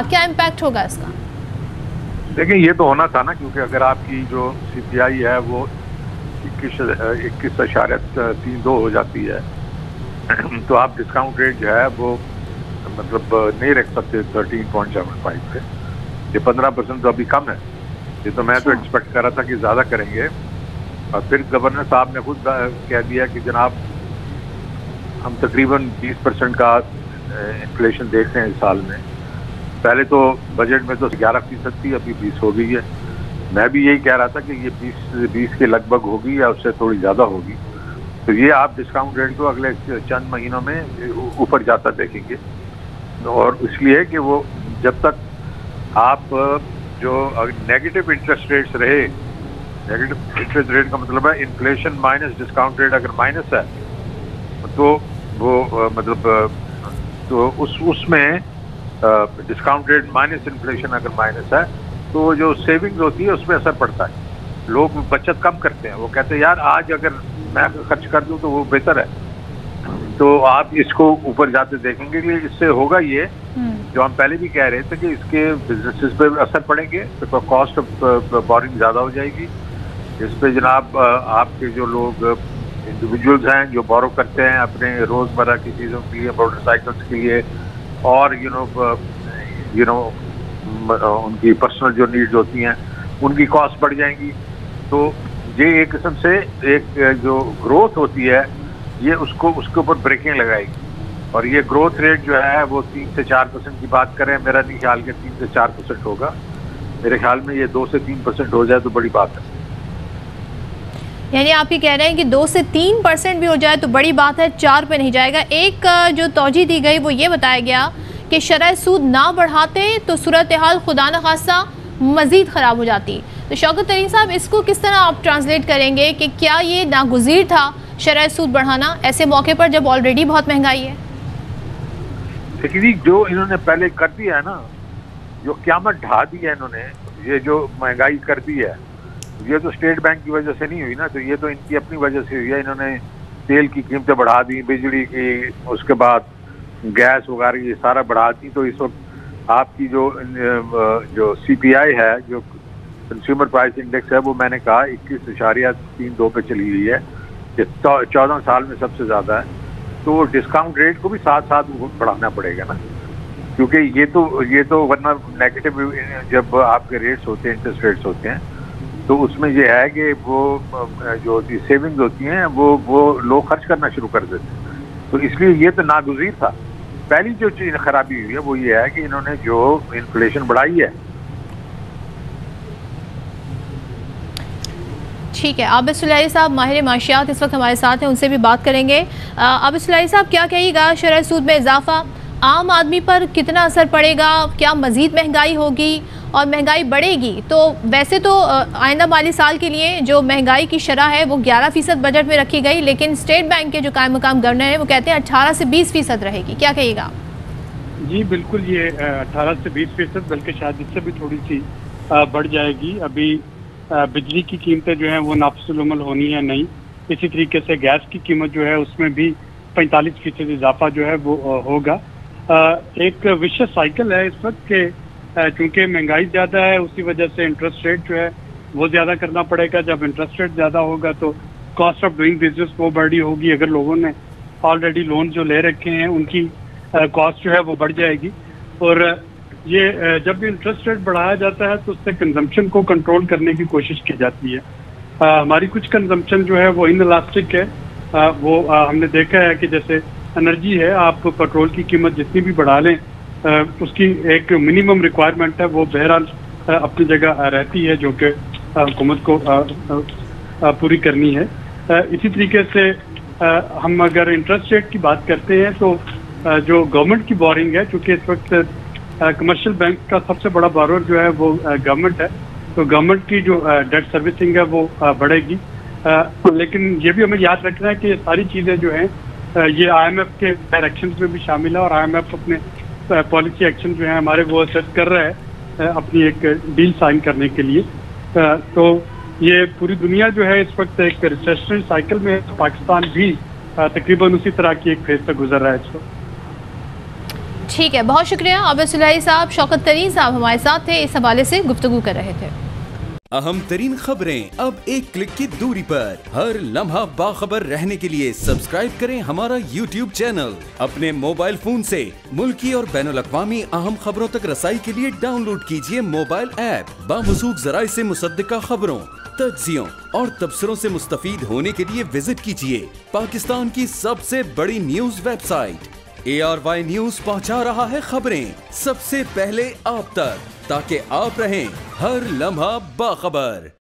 क्या इम्पैक्ट होगा इसका? देखिए, ये तो होना था ना, क्योंकि अगर आपकी जो CPI है वो 21.32 हो जाती है तो आप डिस्काउंट रेट जो है वो मतलब नहीं रख सकते 13.75 पे। ये 15% तो अभी कम है। ये तो मैं तो एक्सपेक्ट कर रहा था कि ज़्यादा करेंगे, और फिर गवर्नर साहब ने खुद कह दिया कि जनाब हम तकरीबन 20% का इन्फ्लेशन देख रहे हैं इस साल में। पहले तो बजट में तो 11% थी, अभी 20 हो गई है। मैं भी यही कह रहा था कि ये 20 के लगभग होगी या उससे थोड़ी ज़्यादा होगी। तो ये आप डिस्काउंट रेट को अगले चंद महीनों में ऊपर जाता देखेंगे, और इसलिए कि वो जब तक आप जो नेगेटिव इंटरेस्ट रेट्स रहे, नेगेटिव इंटरेस्ट रेट का मतलब है इन्फ्लेशन माइनस डिस्काउंट रेट अगर माइनस है तो वो मतलब तो उसमें डिस्काउंट रेट माइनस इन्फ्लेशन अगर माइनस है तो जो सेविंग्स होती है उसमें असर पड़ता है। लोग बचत कम करते हैं, वो कहते हैं यार आज अगर मैं खर्च कर दूं तो वो बेहतर है। तो आप इसको ऊपर जाते देखेंगे कि इससे होगा ये जो हम पहले भी कह रहे थे कि इसके बिजनेसेस पे असर पड़ेंगे, तो कॉस्ट ऑफ बोरिंग ज़्यादा हो जाएगी। इस पे जनाब आपके जो लोग इंडिविजुअल्स हैं जो बोरो करते हैं अपने रोज़मर्रा की चीज़ों के लिए, मोटरसाइकिल्स के लिए, और यू नो उनकी पर्सनल जो नीड्स होती हैं उनकी कॉस्ट बढ़ जाएंगी। तो ये एक किस्म से एक जो ग्रोथ होती है ये उसके ऊपर ब्रेकिंग लगाएगी। और ये ग्रोथ रेट जो है वो 3 से 4% की बात करें, मेरा नहीं ख्याल कि 3 से 4% होगा। मेरे ख्याल में ये 2 से 3% हो जाए तो बड़ी बात है। यानी आप ये कह रहे हैं कि 2 से 3% भी हो जाए तो बड़ी बात है, 4 पे नहीं जाएगा। एक जो तौजी दी गई वो ये बताया गया कि शरह सूद ना बढ़ाते तो सूरत हाल खुदा न खासा मज़ीद ख़राब हो जाती। तो शौकत तरीन साहब, इसको किस तरह आप ट्रांसलेट करेंगे कि क्या ये नागुज़ीर था शरह सूद बढ़ाना ऐसे मौके पर जब ऑलरेडी बहुत महंगाई है? देखिए, जो इन्होंने पहले कर दिया है ना, जो क़यामत ढा दी है इन्होंने, ये जो महंगाई कर दी है, ये तो स्टेट बैंक की वजह से नहीं हुई ना, तो ये तो इनकी अपनी वजह से हुई है। इन्होंने तेल की कीमतें बढ़ा दी, बिजली की, उसके बाद गैस वगैरह ये सारा बढ़ा दी। तो इस वक्त आपकी जो CPI है, जो कंज्यूमर प्राइस इंडेक्स है, वो मैंने कहा 21.32 पे चली हुई है, ये 14 साल में सबसे ज़्यादा है। तो डिस्काउंट रेट को भी साथ साथ बढ़ाना पड़ेगा ना, क्योंकि ये तो वरना नेगेटिव जब आपके रेट्स होते हैं, इंटरेस्ट रेट्स होते हैं, तो उसमें ये है कि वो जो सेविंग्स होती हैं वो लोग खर्च करना शुरू कर देते हैं। तो इसलिए ये तो नागुज़ीर था। पहली जो चीज़ खराबी हुई है वो ये है कि इन्होंने जो इन्फ्लेशन बढ़ाई है। ठीक है, आबिद सुलैही साहब माहिर माशियात इस वक्त हमारे साथ हैं, उनसे भी बात करेंगे। आबिद सुलैही साहब, क्या कहिएगा, शरह सूद में इजाफा आम आदमी पर कितना असर पड़ेगा? क्या मज़ीद महंगाई होगी और महंगाई बढ़ेगी? तो वैसे तो आइंदा माली साल के लिए जो महंगाई की शरह है वो 11% बजट में रखी गई, लेकिन स्टेट बैंक के जो कायम मकाम गवर्नर हैं वो कहते हैं 18 से 20% रहेगी। क्या कहिएगा? जी बिल्कुल, ये 18 से 20%, बल्कि शायद इससे भी थोड़ी सी बढ़ जाएगी। अभी बिजली की कीमतें जो हैं वो नाफिजुल होनी है नहीं। इसी तरीके से गैस की कीमत जो है उसमें भी 45% इजाफा जो है वो होगा। एक विशेष साइकिल है इस वक्त के, चूँकि महंगाई ज़्यादा है उसी वजह से इंटरेस्ट रेट जो है वो ज़्यादा करना पड़ेगा। जब इंटरेस्ट रेट ज़्यादा होगा तो कॉस्ट ऑफ डूइंग बिजनेस वो बड़ी होगी। अगर लोगों ने ऑलरेडी लोन जो ले रखे हैं उनकी कॉस्ट जो है वो बढ़ जाएगी। और ये जब भी इंटरेस्ट रेट बढ़ाया जाता है तो उससे कंजम्पशन को कंट्रोल करने की कोशिश की जाती है। हमारी कुछ कंजम्पशन जो है वो इनइलास्टिक है। हमने देखा है कि जैसे एनर्जी है, आप पेट्रोल की कीमत जितनी भी बढ़ा लें उसकी एक मिनिमम रिक्वायरमेंट है, वो बहरहाल अपनी जगह रहती है, जो कि हुकूमत को पूरी करनी है। इसी तरीके से हम अगर इंटरेस्ट रेट की बात करते हैं तो जो गवर्नमेंट की बोरिंग है, चूँकि इस वक्त कमर्शियल बैंक का सबसे बड़ा बोरोर जो है वो गवर्नमेंट है, तो गवर्नमेंट की जो डेट सर्विसिंग है वो बढ़ेगी। लेकिन ये भी हमें याद रखना है कि ये सारी चीज़ें जो हैं ये IMF के डायरेक्शन में भी शामिल है, और IMF अपने पॉलिसी एक्शन जो है हमारे वो असेस कर रहा है अपनी एक डील साइन करने के लिए। तो ये पूरी दुनिया जो है इस वक्त एक रिसेशनरी साइकिल में है। पाकिस्तान भी तकरीबन उसी तरह की एक फेज से गुजर रहा है इस वक्त। ठीक है, बहुत शुक्रिया आबिद सुलैही साहब। शौकत तरीन साहब हमारे साथ थे, इस हवाले से गुफ्तगू कर रहे थे। अहम तरीन खबरें अब एक क्लिक की दूरी पर। हर लम्हा बाखबर रहने के लिए सब्सक्राइब करें हमारा YouTube चैनल। अपने मोबाइल फोन से मुल्की और बैनुल-अक़वामी अहम खबरों तक रसाई के लिए डाउनलोड कीजिए मोबाइल ऐप। बामसूख ज़राए से मुसद्दिका खबरों, तज्ज़ियों और तबसरों से मुस्तफ़ीद होने के लिए विजिट कीजिए पाकिस्तान की सबसे बड़ी न्यूज वेबसाइट। ARY न्यूज पहुंचा रहा है खबरें सबसे पहले आप तक, ताकि आप रहें हर लम्हा बाखबर।